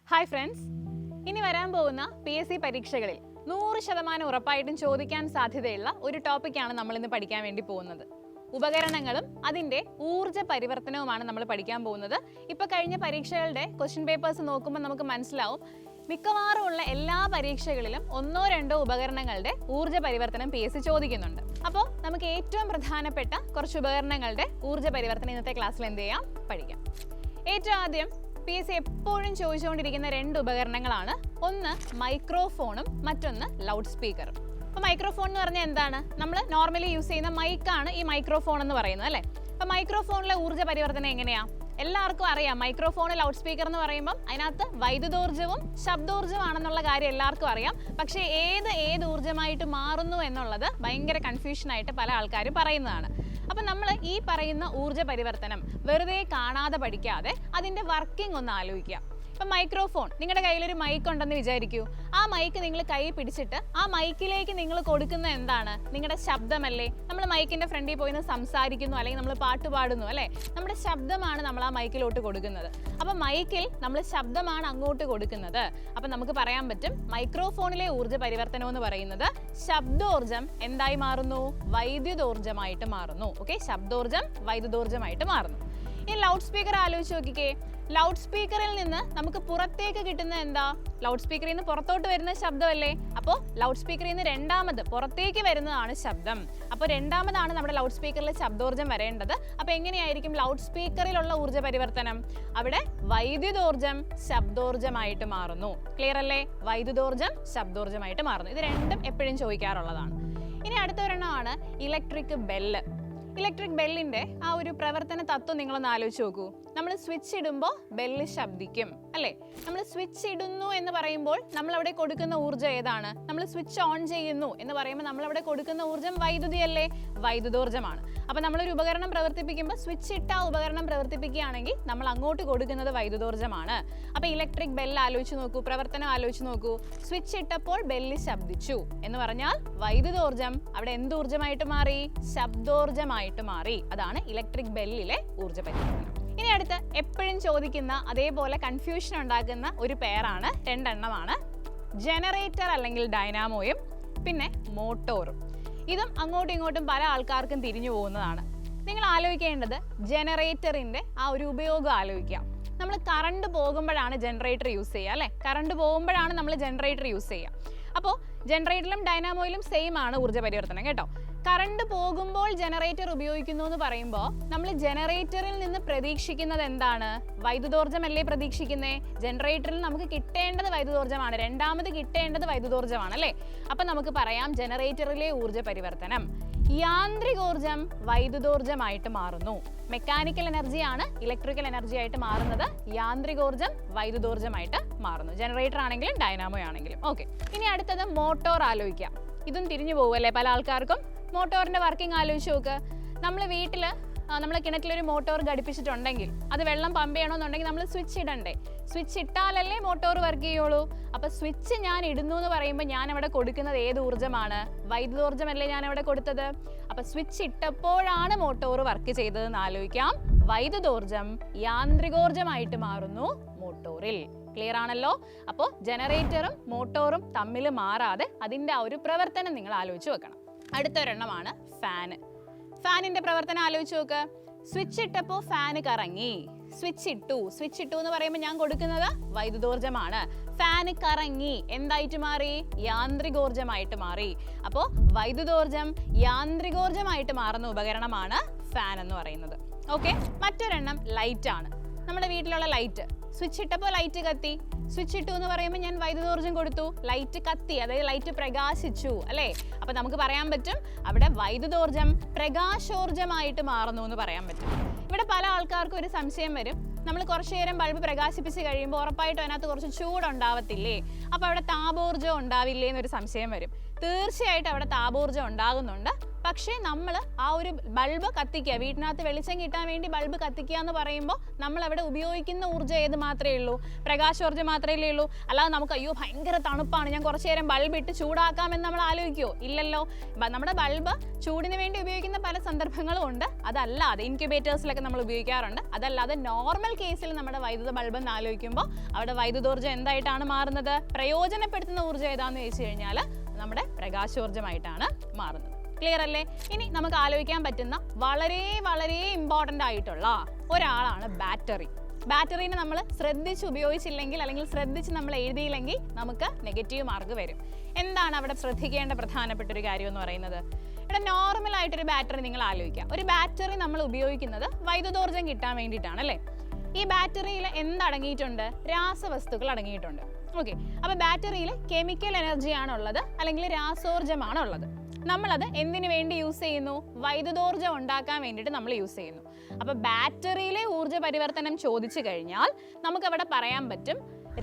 Hi friends, ഇനി വരാൻ പോകുന്ന PSC പരീക്ഷകളിൽ 100% ഉറപ്പായിട്ടും ചോദിക്കാൻ സാധ്യതയുള്ള ഒരു ടോപ്പിക്കാണ് നമ്മൾ ഇന്ന് പഠിക്കാൻ വേണ്ടി പോകുന്നത്. ഉപകരണങ്ങളും അതിൻ്റെ ഊർജ്ജ പരിവർത്തനവുമാണ് നമ്മൾ പഠിക്കാൻ പോകുന്നത്. ഇപ്പോൾ കഴിഞ്ഞ പരീക്ഷകളുടെ ക്വസ്റ്റ്യൻ പേപ്പേഴ്സ് നോക്കുമ്പോൾ നമുക്ക് മനസ്സിലാവും, മിക്കവാറും ഉള്ള എല്ലാ പരീക്ഷകളിലും ഒന്നോ രണ്ടോ ഉപകരണങ്ങളുടെ ഊർജ്ജ പരിവർത്തനം PSC ചോദിക്കുന്നുണ്ട്. അപ്പോൾ നമുക്ക് ഏറ്റവും പ്രധാനപ്പെട്ട കുറച്ച് ഉപകരണങ്ങളുടെ ഊർജ്ജ പരിവർത്തനം ഇന്നത്തെ ക്ലാസ്സിൽ എന്ത് ചെയ്യാം, പഠിക്കാം. ഏറ്റവും ആദ്യം PSC എപ്പോഴും ചോദിച്ചുകൊണ്ടിരിക്കുന്ന രണ്ട് ഉപകരണങ്ങളാണ്. ഒന്ന് മൈക്രോഫോണും മറ്റൊന്ന് ലൗഡ് സ്പീക്കറും. അപ്പോൾ മൈക്രോഫോൺ എന്ന് പറഞ്ഞാൽ എന്താണ്? നമ്മൾ നോർമലി യൂസ് ചെയ്യുന്ന മൈക്കാണ് ഈ മൈക്രോഫോൺ എന്ന് പറയുന്നത്, അല്ലേ? അപ്പോൾ മൈക്രോഫോണിലെ ഊർജ്ജ പരിവർത്തനം എങ്ങനെയാ? എല്ലാവർക്കും അറിയാം, മൈക്രോഫോൺ ലൗഡ് സ്പീക്കർ എന്ന് പറയുമ്പോൾ അതിനകത്ത് വൈദ്യുതോർജ്ജവും ശബ്ദോർജ്ജമാണെന്നുള്ള കാര്യം എല്ലാവർക്കും അറിയാം. പക്ഷേ ഏത് ഊർജ്ജമായിട്ട് മാറുന്നു എന്നുള്ളത് ഭയങ്കര കൺഫ്യൂഷനായിട്ട് പല ആൾക്കാരും പറയുന്നതാണ്. അപ്പം നമ്മൾ ഈ പറയുന്ന ഊർജ്ജ പരിവർത്തനം വെറുതെ കാണാതെ പഠിക്കാതെ അതിൻ്റെ വർക്കിംഗ് ഒന്ന് ആലോചിക്കുക. ഇപ്പം മൈക്രോഫോൺ, നിങ്ങളുടെ കയ്യിലൊരു മൈക്ക് ഉണ്ടെന്ന് വിചാരിക്കൂ. ആ മൈക്ക് നിങ്ങൾ കൈ പിടിച്ചിട്ട് ആ മൈക്കിലേക്ക് നിങ്ങൾ കൊടുക്കുന്ന എന്താണ്? നിങ്ങളുടെ ശബ്ദമല്ലേ? നമ്മൾ മൈക്കിൻ്റെ ഫ്രണ്ടിൽ പോയി സംസാരിക്കുന്നു, അല്ലെങ്കിൽ നമ്മൾ പാട്ട് പാടുന്നു, അല്ലേ? നമ്മുടെ ശബ്ദമാണ് നമ്മൾ ആ മൈക്കിലോട്ട് കൊടുക്കുന്നത്. അപ്പം മൈക്കിൽ നമ്മൾ ശബ്ദമാണ് അങ്ങോട്ട് കൊടുക്കുന്നത്. അപ്പം നമുക്ക് പറയാൻ പറ്റും, മൈക്രോഫോണിലെ ഊർജ്ജ പരിവർത്തനം എന്ന് പറയുന്നത് ശബ്ദോർജ്ജം എന്തായി മാറുന്നു? വൈദ്യുതോർജ്ജമായിട്ട് മാറുന്നു. ഓക്കെ, ശബ്ദോർജ്ജം വൈദ്യുതോർജ്ജമായിട്ട് മാറുന്നു. ഈ ലൗഡ് സ്പീക്കർ ആലോചിച്ച് നോക്കിക്കേ. ലൗഡ് സ്പീക്കറിൽ നിന്ന് നമുക്ക് പുറത്തേക്ക് കിട്ടുന്ന എന്താ? ലൗഡ് സ്പീക്കറിൽ നിന്ന് പുറത്തോട്ട് വരുന്ന ശബ്ദമല്ലേ? അപ്പോൾ ലൗഡ് സ്പീക്കറിൽ നിന്ന് രണ്ടാമത് പുറത്തേക്ക് വരുന്നതാണ് ശബ്ദം. അപ്പോൾ രണ്ടാമതാണ് നമ്മുടെ ലൗഡ് സ്പീക്കറിൽ ശബ്ദോർജ്ജം വരേണ്ടത്. അപ്പോൾ എങ്ങനെയായിരിക്കും ലൗഡ് സ്പീക്കറിലുള്ള ഊർജ്ജ പരിവർത്തനം? അവിടെ വൈദ്യുതോർജ്ജം ശബ്ദോർജ്ജമായിട്ട് മാറുന്നു. ക്ലിയർ അല്ലേ? വൈദ്യുതോർജ്ജം ശബ്ദോർജ്ജമായിട്ട് മാറുന്നു. ഇത് രണ്ടും എപ്പോഴും ചോദിക്കാറുള്ളതാണ്. ഇനി അടുത്ത ഒരെണ്ണമാണ് ഇലക്ട്രിക് ബെല്ല്. ഇലക്ട്രിക് ബെല്ലിൻ്റെ ആ ഒരു പ്രവർത്തന തത്വം നിങ്ങളൊന്ന് ആലോചിച്ച് നോക്കൂ. നമ്മൾ സ്വിച്ച് ഇടുമ്പോൾ ബെല്ല് ശബ്ദിക്കും, അല്ലേ? നമ്മൾ സ്വിച്ച് ഇടുന്നു എന്ന് പറയുമ്പോൾ നമ്മൾ അവിടെ കൊടുക്കുന്ന ഊർജ്ജം ഏതാണ്? നമ്മൾ സ്വിച്ച് ഓൺ ചെയ്യുന്നു എന്ന് പറയുമ്പോൾ നമ്മൾ അവിടെ കൊടുക്കുന്ന ഊർജ്ജം വൈദ്യുതിയല്ലേ? വൈദ്യുതോർജ്ജമാണ്. അപ്പോൾ നമ്മളൊരു ഉപകരണം പ്രവർത്തിപ്പിക്കുമ്പോൾ സ്വിച്ച് ഇട്ട ആ ഉപകരണം പ്രവർത്തിപ്പിക്കുകയാണെങ്കിൽ നമ്മൾ അങ്ങോട്ട് കൊടുക്കുന്നത് വൈദ്യുതോർജ്ജമാണ്. അപ്പോൾ ഇലക്ട്രിക് ബെല്ല് ആലോചിച്ച് നോക്കൂ, പ്രവർത്തനം ആലോചിച്ച് നോക്കൂ. സ്വിച്ച് ഇട്ടപ്പോൾ ബെല്ല് ശബ്ദിച്ചു എന്ന് പറഞ്ഞാൽ വൈദ്യുതോർജ്ജം അവിടെ എന്ത് ഊർജ്ജമായിട്ട് മാറി? ശബ്ദോർജ്ജമായിട്ട് മാറി. അതാണ് ഇലക്ട്രിക് ബെല്ലിലെ ഊർജ്ജ പരിവർത്തനം. ഇനി അടുത്ത് എപ്പോഴും ചോദിക്കുന്ന അതേപോലെ കൺഫ്യൂഷൻ ഉണ്ടാക്കുന്ന ഒരു പേരാണ്, രണ്ടെണ്ണമാണ്. ജനറേറ്റർ അല്ലെങ്കിൽ ഡൈനാമോയും പിന്നെ മോട്ടോറും. ഇതും അങ്ങോട്ടും ഇങ്ങോട്ടും പല ആൾക്കാർക്കും തിരിഞ്ഞു പോകുന്നതാണ്. നിങ്ങൾ ആലോചിക്കേണ്ടത് ജനറേറ്ററിൻ്റെ ആ ഒരു ഉപയോഗം ആലോചിക്കാം. നമ്മൾ കറണ്ട് പോകുമ്പോഴാണ് ജനറേറ്റർ യൂസ് ചെയ്യുക, അല്ലേ? കറണ്ട് പോകുമ്പോഴാണ് നമ്മൾ ജനറേറ്റർ യൂസ് ചെയ്യുക. അപ്പോൾ ജനറേറ്ററിലും ഡൈനാമോയിലും സെയിം ആണ് ഊർജ്ജ പരിവർത്തനം, കേട്ടോ. കറണ്ട് പോകുമ്പോൾ ജനറേറ്റർ ഉപയോഗിക്കുന്നു എന്ന് പറയുമ്പോൾ നമ്മൾ ജനറേറ്ററിൽ നിന്ന് പ്രതീക്ഷിക്കുന്നത് എന്താണ്? വൈദ്യുതോർജ്ജമല്ലേ പ്രതീക്ഷിക്കുന്നത്? ജനറേറ്ററിൽ നമുക്ക് കിട്ടേണ്ടത് വൈദ്യുതോർജ്ജമാണ്, രണ്ടാമത് കിട്ടേണ്ടത് വൈദ്യുതോർജ്ജമാണ്, അല്ലേ? അപ്പം നമുക്ക് പറയാം, ജനറേറ്ററിലെ ഊർജ്ജ പരിവർത്തനം യാന്ത്രികോർജ്ജം വൈദ്യുതോർജ്ജമായിട്ട് മാറുന്നു. മെക്കാനിക്കൽ എനർജിയാണ് ഇലക്ട്രിക്കൽ എനർജി ആയിട്ട് മാറുന്നത്, യാന്ത്രികോർജ്ജം വൈദ്യുതോർജ്ജമായിട്ട് മാറുന്നു. ജനറേറ്റർ ആണെങ്കിലും ഡൈനാമോ ആണെങ്കിലും. ഓക്കെ, ഇനി അടുത്തത് മോട്ടോർ ആലോചിക്കാം. ഇതും തിരിഞ്ഞു പോകുമല്ലേ പല ആൾക്കാർക്കും? മോട്ടോറിൻ്റെ വർക്കിംഗ് ആലോചിച്ച് നോക്ക്. നമ്മൾ വീട്ടിൽ നമ്മൾ കിണറ്റിലൊരു മോട്ടോർ ഘടിപ്പിച്ചിട്ടുണ്ടെങ്കിൽ അത് വെള്ളം പമ്പ് ചെയ്യണമെന്നുണ്ടെങ്കിൽ നമ്മൾ സ്വിച്ച് ഇടണ്ടേ? സ്വിച്ച് ഇട്ടാലല്ലേ മോട്ടോർ വർക്ക് ചെയ്യുള്ളൂ. അപ്പോൾ സ്വിച്ച് ഞാൻ ഇടുന്നു എന്ന് പറയുമ്പോൾ ഞാൻ അവിടെ കൊടുക്കുന്നത് ഏത് ഊർജ്ജമാണ്? വൈദ്യുതോർജ്ജമല്ലേ ഞാൻ അവിടെ കൊടുത്തത്? അപ്പോൾ സ്വിച്ച് ഇട്ടപ്പോഴാണ് മോട്ടോർ വർക്ക് ചെയ്തതെന്ന് ആലോചിക്കാം. വൈദ്യുതോർജ്ജം യാന്ത്രികോർജ്ജമായിട്ട് മാറുന്നു മോട്ടോറിൽ. ക്ലിയർ ആണല്ലോ? അപ്പോൾ ജനറേറ്ററും മോട്ടോറും തമ്മിൽ മാറാതെ അതിൻ്റെ ആ ഒരു പ്രവർത്തനം നിങ്ങൾ ആലോചിച്ച് വെക്കണം. അടുത്തൊരെണ്ണമാണ് ഫാന്. ഫാനിൻ്റെ പ്രവർത്തനം ആലോചിച്ച് നോക്ക്. സ്വിച്ച് ഇട്ടപ്പോൾ ഫാന് കറങ്ങി. സ്വിച്ച് ഇട്ടു എന്ന് പറയുമ്പോൾ ഞാൻ കൊടുക്കുന്നത് വൈദ്യുതോർജ്ജമാണ്. ഫാന് കറങ്ങി എന്തായിട്ട് മാറി? യാന്ത്രികോർജ്ജമായിട്ട് മാറി. അപ്പോൾ വൈദ്യുതോർജ്ജം യാന്ത്രികോർജ്ജമായിട്ട് മാറുന്ന ഉപകരണമാണ് ഫാൻ എന്ന് പറയുന്നത്. ഓക്കെ, മറ്റൊരെണ്ണം ലൈറ്റ് ആണ്. നമ്മുടെ വീട്ടിലുള്ള ലൈറ്റ്, സ്വിച്ച് ഇട്ടപ്പോൾ ലൈറ്റ് കത്തി. സ്വിച്ച് ഇട്ടു എന്ന് പറയുമ്പോൾ ഞാൻ വൈദ്യുതോർജ്ജം കൊടുത്തു, ലൈറ്റ് കത്തി, അതായത് ലൈറ്റ് പ്രകാശിച്ചു, അല്ലേ? അപ്പോൾ നമുക്ക് പറയാൻ പറ്റും അവിടെ വൈദ്യുതോർജ്ജം പ്രകാശോർജ്ജമായിട്ട് മാറുന്നു എന്ന് പറയാൻ പറ്റും. ഇവിടെ പല ആൾക്കാർക്കും ഒരു സംശയം വരും, നമ്മൾ കുറച്ചു നേരം ബൾബ് പ്രകാശിപ്പിച്ച് കഴിയുമ്പോൾ ഉറപ്പായിട്ടും അതിനകത്ത് കുറച്ച് ചൂടുണ്ടാവത്തില്ലേ? അപ്പോൾ അവിടെ താപോർജ്ജം ഉണ്ടാവില്ലേ എന്നൊരു സംശയം വരും. തീർച്ചയായിട്ടും അവിടെ താപോർജ്ജം ഉണ്ടാകുന്നുണ്ട്. പക്ഷേ നമ്മൾ ആ ഒരു ബൾബ് കത്തിക്കുക, വീട്ടിനകത്ത് വെളിച്ചം കിട്ടാൻ വേണ്ടി ബൾബ് കത്തിക്കുക എന്ന് പറയുമ്പോൾ നമ്മൾ അവിടെ ഉപയോഗിക്കുന്ന ഊർജ്ജം ഏത് മാത്രമേ ഉള്ളൂ? പ്രകാശോർജ്ജം മാത്രമേ ഉള്ളൂ. അല്ലാതെ നമുക്ക് അയ്യോ ഭയങ്കര തണുപ്പാണ്, ഞാൻ കുറച്ചു നേരം ബൾബ് ഇട്ട് ചൂടാക്കാമെന്ന് നമ്മൾ ആലോചിക്കുമോ? ഇല്ലല്ലോ. നമ്മുടെ ബൾബ് ചൂടിന് വേണ്ടി ഉപയോഗിക്കുന്ന പല സന്ദർഭങ്ങളും ഉണ്ട്. അതല്ലാതെ ഇൻക്യുബേറ്റേഴ്സിലൊക്കെ നമ്മൾ ഉപയോഗിക്കാറുണ്ട്. അതല്ലാതെ നോർമൽ കേസിൽ നമ്മുടെ വൈദ്യുത ബൾബ് എന്ന് ആലോചിക്കുമ്പോൾ അവിടെ വൈദ്യുതോർജ്ജം എന്തായിട്ടാണ് മാറുന്നത്? പ്രയോജനപ്പെടുത്തുന്ന ഊർജ്ജം ഏതാണെന്ന് ചോദിച്ചു കഴിഞ്ഞാൽ നമ്മുടെ പ്രകാശോർജ്ജമായിട്ടാണ് മാറുന്നത്. ക്ലിയർ അല്ലേ? ഇനി നമുക്ക് ആലോചിക്കാൻ പറ്റുന്ന വളരെ വളരെ ഇമ്പോർട്ടൻ്റ് ആയിട്ടുള്ള ഒരാളാണ് ബാറ്ററി. ബാറ്ററിനെ നമ്മൾ ശ്രദ്ധിച്ച് ഉപയോഗിച്ചില്ലെങ്കിൽ അല്ലെങ്കിൽ ശ്രദ്ധിച്ച് നമ്മൾ എഴുതിയില്ലെങ്കിൽ നമുക്ക് നെഗറ്റീവ് മാർക്ക് വരും. എന്താണ് അവിടെ ശ്രദ്ധിക്കേണ്ട പ്രധാനപ്പെട്ട ഒരു കാര്യം എന്ന് പറയുന്നത്? ഇവിടെ നോർമൽ ആയിട്ടൊരു ബാറ്ററി നിങ്ങൾ ആലോചിക്കുക. ഒരു ബാറ്ററി നമ്മൾ ഉപയോഗിക്കുന്നത് വൈദ്യുതോർജ്ജം കിട്ടാൻ വേണ്ടിയിട്ടാണ് അല്ലേ? ഈ ബാറ്ററിയിൽ എന്തടങ്ങിയിട്ടുണ്ട്? രാസവസ്തുക്കൾ അടങ്ങിയിട്ടുണ്ട്. ഓക്കെ, അപ്പോൾ ബാറ്ററിയിൽ കെമിക്കൽ എനർജിയാണുള്ളത് അല്ലെങ്കിൽ രാസോർജ്ജമാണുള്ളത്. നമ്മളത് എന്തിനു വേണ്ടി യൂസ് ചെയ്യുന്നു? വൈദ്യുതോർജ്ജം ഉണ്ടാക്കാൻ വേണ്ടിയിട്ട് നമ്മൾ യൂസ് ചെയ്യുന്നു. അപ്പോൾ ബാറ്ററിയിലെ ഊർജ്ജ പരിവർത്തനം ചോദിച്ചു കഴിഞ്ഞാൽ നമുക്കവിടെ പറയാൻ പറ്റും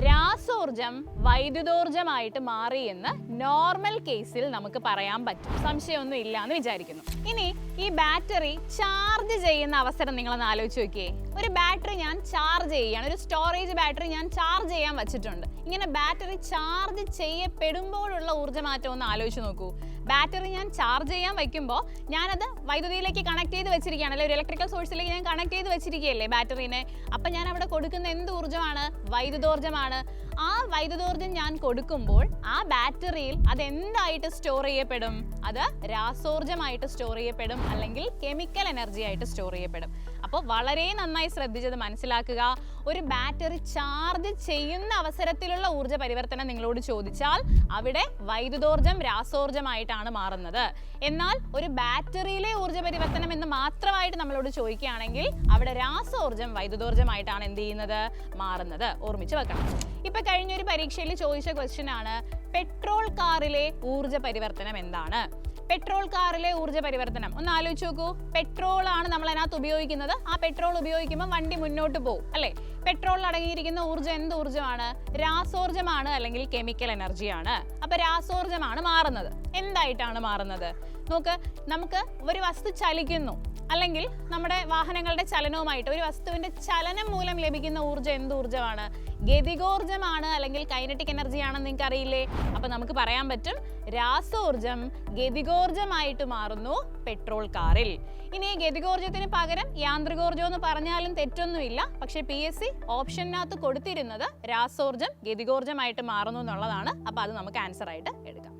രാസോർജ്ജം വൈദ്യുതോർജ്ജമായിട്ട് മാറി എന്ന് നോർമൽ കേസിൽ നമുക്ക് പറയാൻ പറ്റും. സംശയമൊന്നും ഇല്ല എന്ന് വിചാരിക്കുന്നു. ഇനി ഈ ബാറ്ററി ചാർജ് ചെയ്യുന്ന അവസരം നിങ്ങളൊന്ന് ആലോചിച്ച് നോക്കിയേ. ഒരു ബാറ്ററി ഞാൻ ചാർജ് ചെയ്യുകയാണ്, ഒരു സ്റ്റോറേജ് ബാറ്ററി ഞാൻ ചാർജ് ചെയ്യാൻ വെച്ചിട്ടുണ്ട്. ഇങ്ങനെ ബാറ്ററി ചാർജ് ചെയ്യപ്പെടുമ്പോഴുള്ള ഊർജ്ജമാറ്റം ഒന്ന് ആലോചിച്ച് നോക്കൂ. ബാറ്ററി ഞാൻ ചാർജ് ചെയ്യാൻ വയ്ക്കുമ്പോൾ ഞാനത് വൈദ്യുതിയിലേക്ക് കണക്ട് ചെയ്ത് വെച്ചിരിക്കുകയാണ്, അല്ലെങ്കിൽ ഒരു ഇലക്ട്രിക്കൽ സോഴ്സിലേക്ക് ഞാൻ കണക്ട് ചെയ്ത് വെച്ചിരിക്കുകയല്ലേ ബാറ്ററിനെ. അപ്പം ഞാൻ അവിടെ കൊടുക്കുന്ന എന്ത് ഊർജ്ജമാണ്? വൈദ്യുതോർജ്ജമാണ്. ആ വൈദ്യുതോർജ്ജം ഞാൻ കൊടുക്കുമ്പോൾ ആ ബാറ്ററിയിൽ അതെന്തായിട്ട് സ്റ്റോർ ചെയ്യപ്പെടും? അത് രാസോർജ്ജമായിട്ട് സ്റ്റോർ ചെയ്യപ്പെടും, അല്ലെങ്കിൽ കെമിക്കൽ എനർജി ആയിട്ട് സ്റ്റോർ ചെയ്യപ്പെടും. അപ്പോൾ വളരെ നന്നായി ശ്രദ്ധിച്ചത് മനസ്സിലാക്കുക. ഒരു ബാറ്ററി ചാർജ് ചെയ്യുന്ന അവസരത്തിലുള്ള ഊർജ്ജ പരിവർത്തനം നിങ്ങളോട് ചോദിച്ചാൽ അവിടെ വൈദ്യുതോർജ്ജം രാസോർജ്ജമായിട്ടാണ് മാറുന്നത്. എന്നാൽ ഒരു ബാറ്ററിയിലെ ഊർജ്ജ പരിവർത്തനം എന്ന് മാത്രമായിട്ട് നമ്മളോട് ചോദിക്കുകയാണെങ്കിൽ അവിടെ രാസോർജ്ജം വൈദ്യുതോർജ്ജമായിട്ടാണ് എന്ത് ചെയ്യുന്നത്? മാറുന്നത്. ഓർമ്മിച്ച് വെക്കണം. ഇപ്പൊ കഴിഞ്ഞൊരു പരീക്ഷയിൽ ചോദിച്ച ക്വസ്റ്റ്യൻ ആണ് പെട്രോൾ കാറിലെ ഊർജ്ജ പരിവർത്തനം എന്താണ്? പെട്രോൾ കാറിലെ ഊർജ്ജ പരിവർത്തനം ഒന്ന് ആലോചിച്ച് നോക്കൂ. പെട്രോൾ ആണ് നമ്മൾ അതിനകത്ത് ഉപയോഗിക്കുന്നത്. ആ പെട്രോൾ ഉപയോഗിക്കുമ്പോൾ വണ്ടി മുന്നോട്ട് പോകും അല്ലേ? പെട്രോളിൽ അടങ്ങിയിരിക്കുന്ന ഊർജ്ജം എന്ത് ഊർജ്ജമാണ്? രാസോർജ്ജമാണ്, അല്ലെങ്കിൽ കെമിക്കൽ എനർജിയാണ്. അപ്പൊ രാസോർജ്ജമാണ് മാറുന്നത്. എന്തായിട്ടാണ് മാറുന്നത്? നോക്ക്, നമുക്ക് ഒരു വസ്തു ചലിക്കുന്നു, അല്ലെങ്കിൽ നമ്മുടെ വാഹനങ്ങളുടെ ചലനവുമായിട്ട് ഒരു വസ്തുവിന്റെ ചലനം മൂലം ലഭിക്കുന്ന ഊർജ്ജം എന്ത് ഊർജ്ജമാണ്? ഗതികോർജ്ജമാണ്, അല്ലെങ്കിൽ കൈനറ്റിക് എനർജി ആണെന്ന് നിങ്ങൾക്ക് അറിയില്ലേ? അപ്പൊ നമുക്ക് പറയാൻ പറ്റും രാസോർജ്ജം ഗതികോർജ്ജമായിട്ട് മാറുന്നു പെട്രോൾ കാറിൽ. ഇനി ഗതികോർജ്ജത്തിന് പകരം യാന്ത്രികോർജ്ജം എന്ന് പറഞ്ഞാലും തെറ്റൊന്നുമില്ല. പക്ഷെ PSC ഓപ്ഷനകത്ത് കൊടുത്തിരുന്നത് രാസോർജ്ജം ഗതികോർജ്ജമായിട്ട് മാറുന്നു എന്നുള്ളതാണ്. അപ്പൊ അത് നമുക്ക് ആൻസർ ആയിട്ട് എടുക്കാം.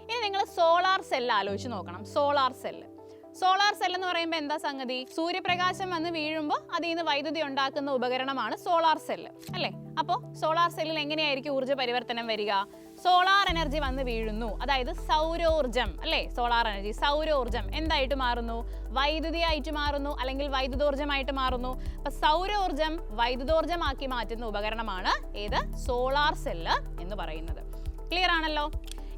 ഇനി നിങ്ങൾ സോളാർ സെൽ ആലോചിച്ച് നോക്കണം. സോളാർ സെൽ എന്ന് പറയുമ്പോൾ എന്താ സംഗതി? സൂര്യപ്രകാശം വന്ന് വീഴുമ്പോൾ അതിൽ നിന്ന് വൈദ്യുതി ഉണ്ടാക്കുന്ന ഉപകരണമാണ് സോളാർ സെല്ല് അല്ലേ? അപ്പോൾ സോളാർ സെല്ലിൽ എങ്ങനെയായിരിക്കും ഊർജ്ജ പരിവർത്തനം വരിക? സോളാർ എനർജി വന്ന് വീഴുന്നു, അതായത് സൗരോർജ്ജം അല്ലേ? സോളാർ എനർജി സൗരോർജ്ജം എന്തായിട്ട് മാറുന്നു? വൈദ്യുതിയായിട്ട് മാറുന്നു, അല്ലെങ്കിൽ വൈദ്യുതോർജ്ജമായിട്ട് മാറുന്നു. അപ്പൊ സൗരോർജ്ജം വൈദ്യുതോർജ്ജമാക്കി മാറ്റുന്ന ഉപകരണമാണ് ഏത്? സോളാർ സെല്ല് എന്ന് പറയുന്നത്. ക്ലിയർ ആണല്ലോ?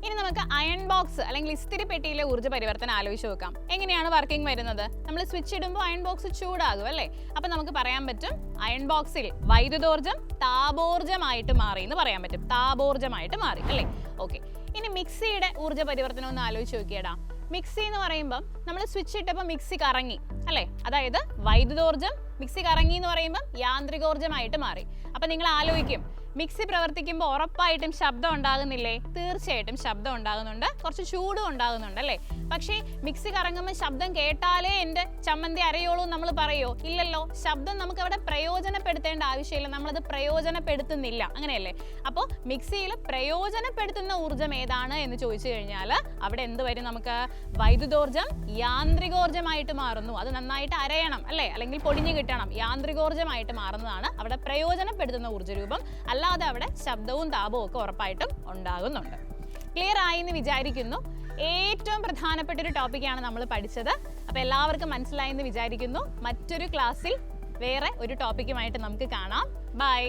ഇനി നമുക്ക് അയൺ ബോക്സ് അല്ലെങ്കിൽ ഇസ്തിരി പെട്ടിയിലെ ഊർജ്ജ പരിവർത്തനം ആലോചിച്ച് നോക്കാം. എങ്ങനെയാണ് വർക്കിംഗ് വരുന്നത്? നമ്മൾ സ്വിച്ച് ഇടുമ്പോൾ അയൺ ബോക്സ് ചൂടാകും അല്ലേ? അപ്പൊ നമുക്ക് പറയാൻ പറ്റും അയൺ ബോക്സിൽ വൈദ്യുതോർജ്ജം താപോർജ്ജമായിട്ട് മാറി എന്ന് പറയാൻ പറ്റും. താപോർജ്ജമായിട്ട് മാറി അല്ലേ? ഓക്കെ. ഇനി മിക്സിയുടെ ഊർജ്ജ പരിവർത്തനം ഒന്ന് ആലോചിച്ച് നോക്കിയടാ. മിക്സി എന്ന് പറയുമ്പോൾ നമ്മൾ സ്വിച്ച് ഇട്ടപ്പോൾ മിക്സി കറങ്ങി അല്ലേ? അതായത് വൈദ്യുതോർജ്ജം മിക്സി കറങ്ങി എന്ന് പറയുമ്പോൾ യാന്ത്രികോർജ്ജമായിട്ട് മാറി. അപ്പൊ നിങ്ങൾ ആലോചിക്കും മിക്സി പ്രവർത്തിക്കുമ്പോൾ ഉറപ്പായിട്ടും ശബ്ദം ഉണ്ടാകുന്നില്ലേ? തീർച്ചയായിട്ടും ശബ്ദം ഉണ്ടാകുന്നുണ്ട്, കുറച്ച് ചൂടും ഉണ്ടാകുന്നുണ്ട് അല്ലേ? പക്ഷേ മിക്സി കറങ്ങുമ്പോൾ ശബ്ദം കേട്ടാലേ എൻ്റെ ചമ്മന്തി അരയോളൂ നമ്മൾ പറയോ? ഇല്ലല്ലോ. ശബ്ദം നമുക്ക് അവിടെ പ്രയോജനപ്പെടുത്തേണ്ട ആവശ്യമില്ല, നമ്മളത് പ്രയോജനപ്പെടുത്തുന്നില്ല, അങ്ങനെയല്ലേ? അപ്പോൾ മിക്സിയിൽ പ്രയോജനപ്പെടുത്തുന്ന ഊർജ്ജം ഏതാണ് എന്ന് ചോദിച്ചു കഴിഞ്ഞാൽ അവിടെ എന്ത് വരും? നമുക്ക് വൈദ്യുതോർജ്ജം യാന്ത്രികോർജ്ജമായിട്ട് മാറുന്നു. അത് നന്നായിട്ട് അരയണം അല്ലേ? അല്ലെങ്കിൽ പൊടിഞ്ഞു കിട്ടണം. യാന്ത്രികോർജ്ജമായിട്ട് മാറുന്നതാണ് അവിടെ പ്രയോജനപ്പെടുത്തുന്ന ഊർജ്ജരൂപം. അല്ലാതെ അവിടെ ശബ്ദവും താപവും ഒക്കെ ഉറപ്പായിട്ടും ഉണ്ടാകുന്നുണ്ട്. ക്ലിയർ ആയി എന്ന് വിചാരിക്കുന്നു. ഏറ്റവും പ്രധാനപ്പെട്ട ഒരു ടോപ്പിക്കാണ് നമ്മൾ പഠിച്ചത്. അപ്പോൾ എല്ലാവർക്കും മനസ്സിലായി എന്ന് വിചാരിക്കുന്നു. മറ്റൊരു ക്ലാസ്സിൽ വേറെ ഒരു ടോപ്പിക്കുമായിട്ട് നമുക്ക് കാണാം. ബൈ.